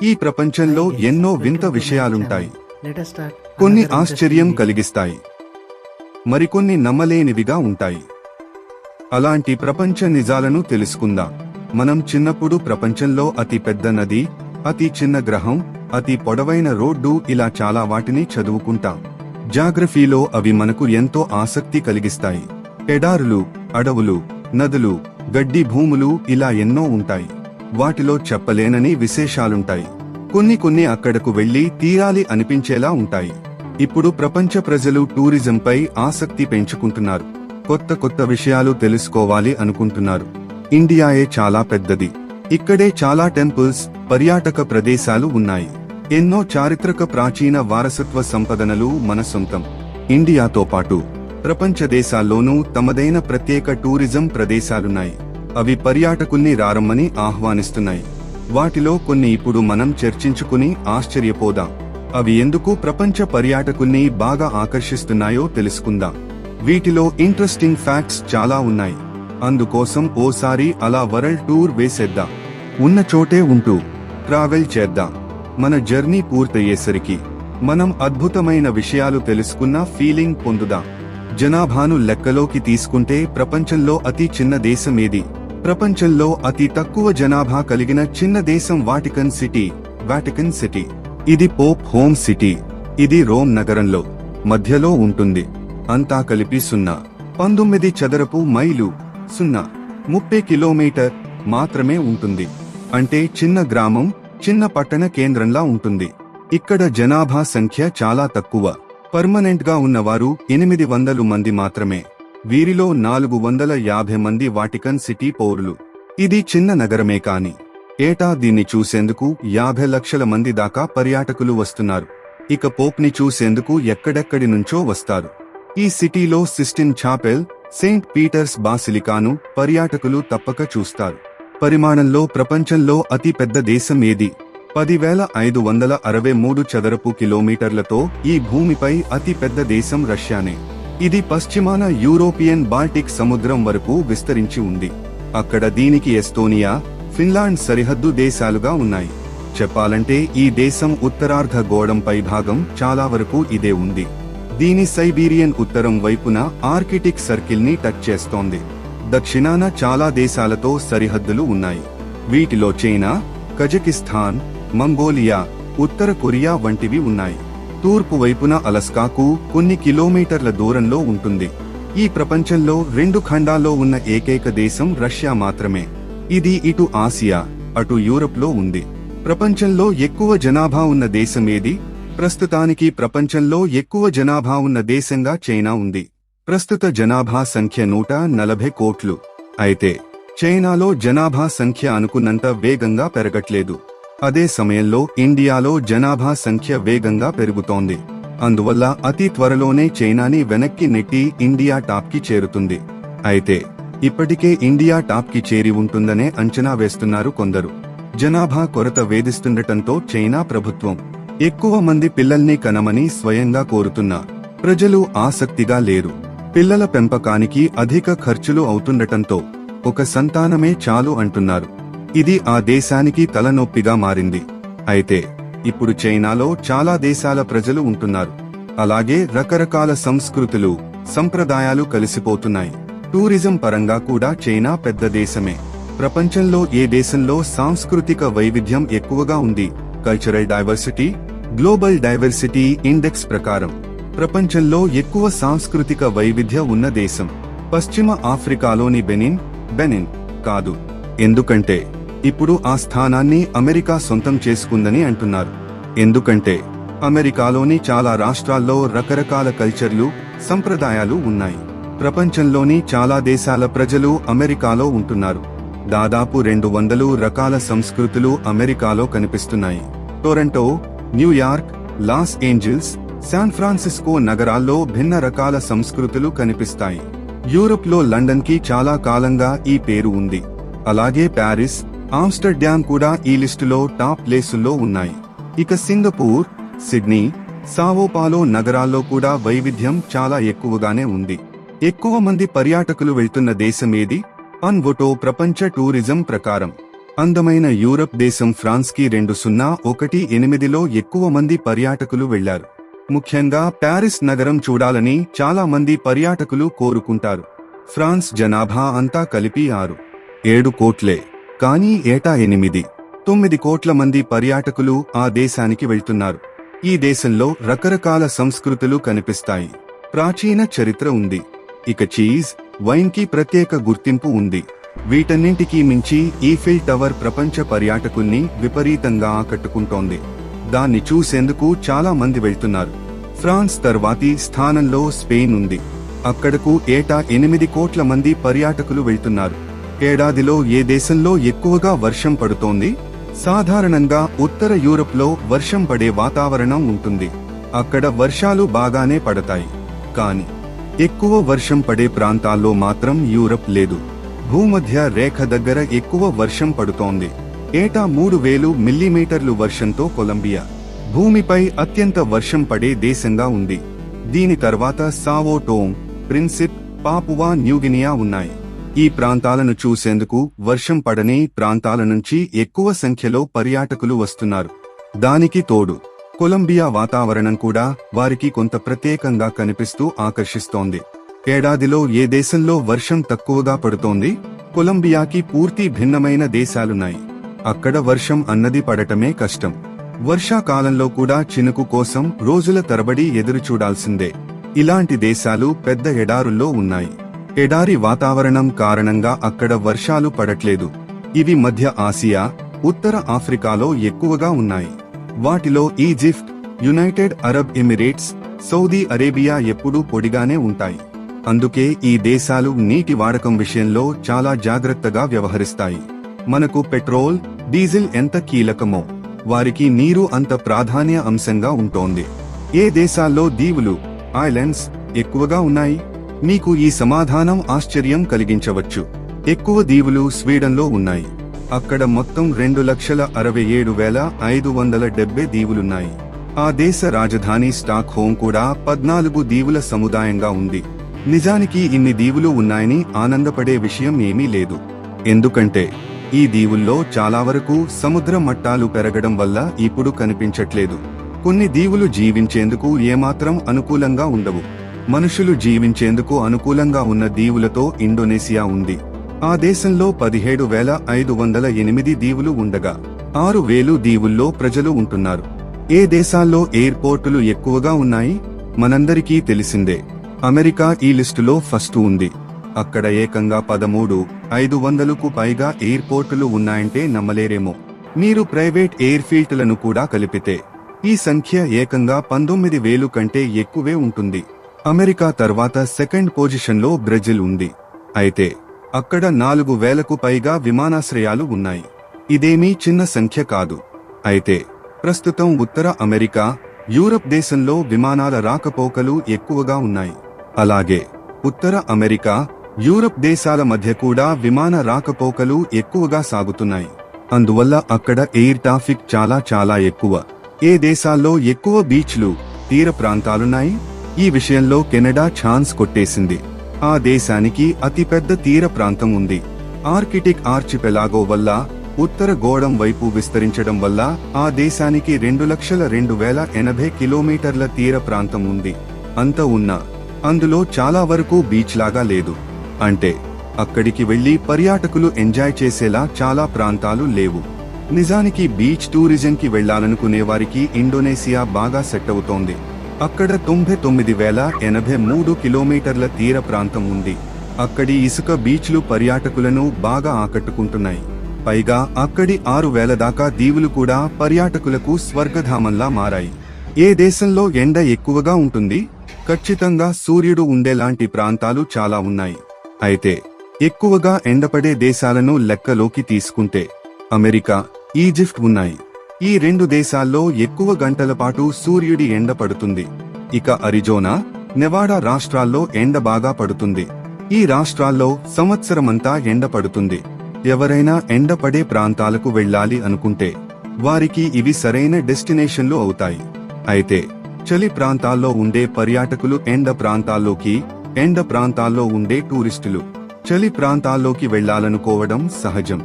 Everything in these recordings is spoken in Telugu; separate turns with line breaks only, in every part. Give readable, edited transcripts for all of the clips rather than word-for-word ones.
ఈ ప్రపంచంలో ఎన్నో వింత విషయాలుంటాయి. కొన్ని ఆశ్చర్యం కలిగిస్తాయి, మరికొన్ని నమ్మలేనివిగా ఉంటాయి. అలాంటి ప్రపంచ నిజాలను తెలుసుకుందాం. మనం చిన్నప్పుడు ప్రపంచంలో అతి పెద్ద నది, అతి చిన్న గ్రహం, అతి పొడవైన రోడ్డు ఇలా చాలా వాటిని చదువుకుంటాం. జాగ్రఫీలో అవి మనకు ఎంతో ఆసక్తి కలిగిస్తాయి. ఎడారులు, అడవులు, నదులు, గడ్డి భూములు ఇలా ఎన్నో ఉంటాయి. వాటిలో చెప్పలేనని విశేషాలుంటాయి. కొన్ని అక్కడకు వెళ్లి తీరాలి అనిపించేలా ఉంటాయి. ఇప్పుడు ప్రపంచ ప్రజలు టూరిజంపై ఆసక్తి పెంచుకుంటున్నారు. కొత్త విషయాలు తెలుసుకోవాలి అనుకుంటున్నారు. ఇండియాయే చాలా పెద్దది. ఇక్కడే చాలా టెంపుల్స్, పర్యాటక ప్రదేశాలు ఉన్నాయి. ఎన్నో చారిత్రక ప్రాచీన వారసత్వ సంపదనలు మన సొంతం. ఇండియాతో పాటు ప్రపంచ దేశాల్లోనూ తమదైన ప్రత్యేక టూరిజం ప్రదేశాలున్నాయి. అవి పర్యాటకుల్ని రారమ్మని ఆహ్వానిస్తున్నాయి. వాటిలో కొన్ని ఇప్పుడు మనం చర్చించుకుని ఆశ్చర్యపోదాం. అవి ఎందుకు ప్రపంచ పర్యాటకుల్ని బాగా ఆకర్షిస్తున్నాయో తెలుసుకుందాం. వీటిలో ఇంట్రెస్టింగ్ ఫ్యాక్ట్స్ చాలా ఉన్నాయి. అందుకోసం ఓసారి అలా వరల్డ్ టూర్ వేసేద్దాం. ఉన్న చోటే ఉంటూ ట్రావెల్ చేద్దాం. మన జర్నీ పూర్తయ్యేసరికి మనం అద్భుతమైన విషయాలు తెలుసుకున్న ఫీలింగ్ పొందుదాం. జనాభాను లెక్కలోకి తీసుకుంటే ప్రపంచంలో అతి చిన్న దేశం ఏది? ప్రపంచంలో అతి తక్కువ జనాభా కలిగిన చిన్న దేశం వాటికన్ సిటీ. ఇది పోప్ హోమ్ సిటీ. ఇది రోమ్ నగరంలో మధ్యలో ఉంటుంది. అంతా కలిపి 19 చదరపు మైలు 30 కిలోమీటర్ మాత్రమే ఉంటుంది. అంటే చిన్న గ్రామం, చిన్న పట్టణ కేంద్రంలా ఉంటుంది. ఇక్కడ జనాభా సంఖ్య చాలా తక్కువ. పర్మనెంట్ గా ఉన్నవారు 800 మంది మాత్రమే. వీరిలో 450 మంది వాటికన్ సిటీ పౌరులు. ఇది చిన్న నగరమే కాని ఏటా దీన్ని చూసేందుకు 50 లక్షల మంది దాకా పర్యాటకులు వస్తున్నారు. ఇక పోప్ ని చూసేందుకు ఎక్కడెక్కడి నుంచో వస్తారు. ఈ సిటీలో సిస్టిన్ చాపెల్, సెయింట్ పీటర్స్ బాసిలికాను పర్యాటకులు తప్పక చూస్తారు. పరిమాణంలో ప్రపంచంలో అతి పెద్ద దేశం ఏది? 10,563 చదరపు కిలోమీటర్లతో ఈ భూమిపై అతి పెద్ద దేశం రష్యానే. ఇది పశ్చిమాన యూరోపియన్ బాల్టిక్ సముద్రం వరకు విస్తరించి ఉంది. అక్కడ దీనికి ఎస్తోనియా, ఫిన్లాండ్ సరిహద్దు దేశాలుగా ఉన్నాయి. చెప్పాలంటే ఈ దేశం ఉత్తరార్ధ గోళం పై భాగం చాలా వరకు ఇదే ఉంది. దీని సైబీరియన్ ఉత్తరం వైపున ఆర్కిటిక్ సర్కిల్ ని టచ్ చేస్తోంది. దక్షిణాన చాలా దేశాలతో సరిహద్దులు ఉన్నాయి. వీటిలో చైనా, కజకిస్తాన్, మంగోలియా, ఉత్తర కొరియా వంటివి ఉన్నాయి. తూర్పు వైపున అలస్కాకు కొన్ని కిలోమీటర్ల దూరంలో ఉంటుంది. ఈ ప్రపంచంలో 2 ఖండాల్లో ఉన్న ఏకైక దేశం రష్యా మాత్రమే. ఇది ఇటు ఆసియా, అటు యూరప్ లో ఉంది. ప్రపంచంలో ఎక్కువ జనాభా ఉన్న దేశం ఏది? ప్రస్తుతానికి ప్రపంచంలో ఎక్కువ జనాభా ఉన్న దేశంగా చైనా ఉంది. ప్రస్తుత జనాభా సంఖ్య 140 కోట్లు. అయితే చైనాలో జనాభా సంఖ్య అనుకున్నంత వేగంగా పెరగట్లేదు. అదే సమయంలో ఇండియాలో జనాభా సంఖ్య వేగంగా పెరుగుతోంది. అందువల్ల అతి త్వరలోనే చైనాని వెనక్కి నెట్టి ఇండియా టాప్ కి చేరుతుంది. అయితే ఇప్పటికే ఇండియా టాప్ కి చేరి ఉంటుందనే అంచనా వేస్తున్నారు కొందరు. జనాభా కొరత వేధిస్తుండటంతో చైనా ప్రభుత్వం ఎక్కువ మంది పిల్లల్ని కనమని స్వయంగా కోరుతున్నా ప్రజలు ఆసక్తిగా లేరు. పిల్లల పెంపకానికి అధిక ఖర్చులు అవుతుండటంతో ఒక సంతానమే చాలు అంటున్నారు. ఇది ఆ దేశానికి తలనొప్పిగా మారింది. అయితే ఇప్పుడు చైనాలో చాలా దేశాల ప్రజలు ఉంటున్నారు. అలాగే రకరకాల సంస్కృతులు, సంప్రదాయాలు కలిసిపోతున్నాయి. టూరిజం పరంగా కూడా చైనా పెద్ద దేశమే. ప్రపంచంలో ఏ దేశంలో సాంస్కృతిక వైవిధ్యం ఎక్కువగా ఉంది? Cultural diversity, global diversity index ప్రకారం ప్రపంచంలో ఎక్కువ సాంస్కృతిక వైవిధ్య ఉన్న దేశం పశ్చిమ ఆఫ్రికాలోని బెనిన్ కాదు. ఎందుకంటే ఇప్పుడు ఆ స్థానాన్ని అమెరికా సొంతం చేసుకుందని అంటున్నారు. ఎందుకంటే అమెరికాలోని చాలా రాష్ట్రాల్లో రకరకాల కల్చర్లు, సంప్రదాయాలు ఉన్నాయి. ప్రపంచంలోని చాలా దేశాల ప్రజలు అమెరికాలో ఉంటున్నారు. దాదాపు 200 రకాల సంస్కృతులు అమెరికాలో కనిపిస్తున్నాయి. Toronto, New York, Los Angeles, San Francisco నగరాల్లో భిన్న రకాల సంస్కృతులు కనిపిస్తాయి. యూరప్ లో లండన్ కి చాలా కాలంగా ఈ పేరు ఉంది. అలాగే ప్యారిస్, ఆమ్స్టర్డామ్ కూడా ఈ లిస్టులో టాప్ ప్లేసుల్లో ఉన్నాయి. ఇక సింగపూర్, సిడ్నీ, సావోపాలో నగరాల్లో కూడా వైవిధ్యం చాలా ఎక్కువగానే ఉంది. ఎక్కువ మంది పర్యాటకులు వెళ్తున్న దేశమేది? అన్వోటో ప్రపంచ టూరిజం ప్రకారం అందమైన యూరప్ దేశం ఫ్రాన్స్కి 2018లో ఎక్కువ మంది పర్యాటకులు వెళ్లారు. ముఖ్యంగా ప్యారిస్ నగరం చూడాలని చాలా మంది పర్యాటకులు కోరుకుంటారు. ఫ్రాన్స్ జనాభా అంతా కలిపి 6-7 కోట్లే. కానీ ఏటా 8-9 కోట్ల మంది పర్యాటకులు ఆ దేశానికి వెళ్తున్నారు. ఈ దేశంలో రకరకాల సంస్కృతులు కనిపిస్తాయి. ప్రాచీన చరిత్ర ఉంది. ఇక చీజ్, వైన్ కి ప్రత్యేక గుర్తింపు ఉంది. వీటన్నింటికీ మించి ఈఫిల్ టవర్ ప్రపంచ పర్యాటకుల్ని విపరీతంగా ఆకట్టుకుంటోంది. దాన్ని చూసేందుకు చాలా మంది వెళ్తున్నారు. ఫ్రాన్స్ తర్వాతి స్థానంలో స్పెయిన్ ఉంది. అక్కడకు ఏటా 8 కోట్ల మంది పర్యాటకులు వెళ్తున్నారు. ఏడాదిలో ఏ దేశంలో ఎక్కువగా వర్షం పడుతోంది? సాధారణంగా ఉత్తర యూరప్లో వర్షం పడే వాతావరణం ఉంటుంది. అక్కడ వర్షాలు బాగానే పడతాయి. కానీ ఎక్కువ వర్షం పడే ప్రాంతాల్లో మాత్రం యూరప్ లేదు. భూమధ్య రేఖ దగ్గర ఎక్కువ వర్షం పడుతోంది. ఏటా 3000 మిల్లీమీటర్లు వర్షంతో కొలంబియా భూమిపై అత్యంత వర్షం పడే దేశంగా ఉంది. దీని తర్వాత సావో టోమ్, ప్రిన్సిప్, పాపువా న్యూగినియా ఉన్నాయి. ఈ ప్రాంతాలను చూసేందుకు వర్షం పడని ప్రాంతాల నుంచి ఎక్కువ సంఖ్యలో పర్యాటకులు వస్తున్నారు. దానికి తోడు కొలంబియా వాతావరణం కూడా వారికి కొంత ప్రత్యేకంగా కనిపిస్తూ ఆకర్షిస్తోంది. ఏడాదిలో ఏ దేశంలో వర్షం తక్కువగా పడుతోంది? కొలంబియాకి పూర్తి భిన్నమైన దేశాలున్నాయి. అక్కడ వర్షం అన్నది పడటమే కష్టం. వర్షాకాలంలో కూడా చినుకు కోసం రోజుల తరబడి ఎదురుచూడాల్సిందే. ఇలాంటి దేశాలు పెద్ద ఎడారుల్లో ఉన్నాయి. ఎడారి వాతావరణం కారణంగా అక్కడ వర్షాలు పడట్లేదు. ఇవి మధ్య ఆసియా, ఉత్తర ఆఫ్రికాలో ఎక్కువగా ఉన్నాయి. వాటిలో Egypt, United Arab Emirates, Saudi Arabia ఎప్పుడూ పొడిగానే ఉంటాయి. అందుకే ఈ దేశాలు నీటి వాడకం విషయంలో చాలా జాగ్రత్తగా వ్యవహరిస్తాయి. మనకు పెట్రోల్, డీజిల్ ఎంత కీలకమో వారికి నీరు అంత ప్రాధాన్య అంశంగా ఉంటోంది. ఏ దేశాల్లో దీవులు, ఐలాండ్స్ ఎక్కువగా ఉన్నాయి? మీకు ఈ సమాధానం ఆశ్చర్యం కలిగించవచ్చు. ఎక్కువ దీవులు స్వీడన్లో ఉన్నాయి. అక్కడ మొత్తం 2,67,570 దీవులున్నాయి. ఆ దేశ రాజధాని స్టాక్ హోమ్ కూడా 14 దీవుల సముదాయంగా ఉంది. నిజానికి ఇన్ని దీవులు ఉన్నాయని ఆనందపడే విషయం ఏమీ లేదు. ఎందుకంటే ఈ దీవుల్లో చాలా వరకు సముద్ర మట్టాలు పెరగడం వల్ల ఇప్పుడు కనిపించట్లేదు. కొన్ని దీవులు జీవించేందుకు ఏమాత్రం అనుకూలంగా ఉండవు. మనుషులు జీవించేందుకు అనుకూలంగా ఉన్న దీవులతో ఇండోనేసియా ఉంది. ఆ దేశంలో 17,508 దీవులు ఉండగా 6,000 దీవుల్లో ప్రజలు ఉంటున్నారు. ఏ దేశాల్లో ఎయిర్పోర్టులు ఎక్కువగా ఉన్నాయి? మనందరికీ తెలిసిందే. అమెరికా ఈ లిస్టులో ఫస్ట్ ఉంది. అక్కడ ఏకంగా 13,500కు పైగా ఎయిర్పోర్టులు ఉన్నాయంటే నమ్మలేరేమో. మీరు ప్రైవేట్ ఎయిర్ఫీల్డ్లను కూడా కలిపితే ఈ సంఖ్య ఏకంగా 19,000 కంటే ఎక్కువే ఉంటుంది. అమెరికా తర్వాత సెకండ్ పొజిషన్లో బ్రెజిల్ ఉంది. అయితే అక్కడ 4,000కు పైగా విమానాశ్రయాలు ఉన్నాయి. ఇదేమీ చిన్న సంఖ్య కాదు. అయితే ప్రస్తుతం ఉత్తర అమెరికా, యూరప్ దేశంలో విమానాల రాకపోకలు ఎక్కువగా ఉన్నాయి. అలాగే ఉత్తర అమెరికా, యూరప్ దేశాల మధ్య కూడా విమాన రాకపోకలు ఎక్కువగా సాగుతున్నాయి. అందువల్ల అక్కడ ఎయిర్ ట్రాఫిక్ చాలా ఎక్కువ. ఏ దేశాల్లో ఎక్కువ బీచ్లు, తీర ప్రాంతాలున్నాయి? ఈ విషయంలో కెనడా ఛాన్స్ కొట్టేసింది. ఆ దేశానికి అతిపెద్ద తీర ప్రాంతం ఉంది. ఆర్కిటిక్ ఆర్చిపెలాగో వల్ల ఉత్తర గోళం వైపు విస్తరించడం వల్ల ఆ దేశానికి 2,02,080 కిలోమీటర్ల తీర ప్రాంతం ఉంది. అంత ఉన్నా అందులో చాలా వరకు బీచ్ లాగా లేదు. అంటే అక్కడికి వెళ్లి పర్యాటకులు ఎంజాయ్ చేసేలా చాలా ప్రాంతాలు లేవు. నిజానికి బీచ్ టూరిజంకి వెళ్లాలనుకునే వారికి ఇండోనేసియా బాగా సెట్ అవుతోంది. అక్కడ 99,083 కిలోమీటర్ల తీర ప్రాంతం ఉంది. అక్కడి ఇసుక బీచ్లు పర్యాటకులను బాగా ఆకట్టుకుంటున్నాయి. పైగా అక్కడి 6,000 దాకా దీవులు కూడా పర్యాటకులకు స్వర్గధామంలా మారాయి. ఏ దేశంలో ఎండ ఎక్కువగా ఉంటుంది? ఖచ్చితంగా సూర్యుడు ఉండేలాంటి ప్రాంతాలు చాలా ఉన్నాయి. అయితే ఎక్కువగా ఎండపడే దేశాలను లెక్కలోకి తీసుకుంటే అమెరికా, ఈజిప్ట్ ఉన్నాయి. ఈ 2 దేశాల్లో ఎక్కువ గంటల పాటు సూర్యుడి ఎండ పడుతుంది. ఇక అరిజోనా, నెవాడా రాష్ట్రాల్లో ఎండ బాగా పడుతుంది. ఈ రాష్ట్రాల్లో సంవత్సరమంతా ఎండ పడుతుంది. ఎవరైనా ఎండ పడే ప్రాంతాలకు వెళ్లాలి అనుకుంటే వారికి ఇవి సరైన డెస్టినేషన్లు అవుతాయి. అయితే చలి ప్రాంతాల్లో ఉండే పర్యాటకులు ఎండ ప్రాంతాల్లో ఉండే టూరిస్టులు చలి ప్రాంతాల్లోకి వెళ్లాలనుకోవడం సహజం.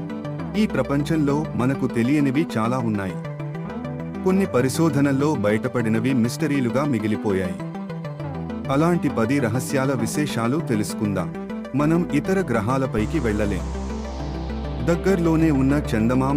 ఈ ప్రపంచంలో మనకు తెలియనివి చాలా ఉన్నాయి. కొన్ని పరిశోధనల్లో బయటపడినవి మిస్టరీలుగా మిగిలిపోయాయి. అలాంటి 10 రహస్యాల విశేషాలు తెలుసుకుందాం. మనం ఇతర గ్రహాలపైకి వెళ్ళలేం. దగ్గర్లోనే ఉన్న చందమామ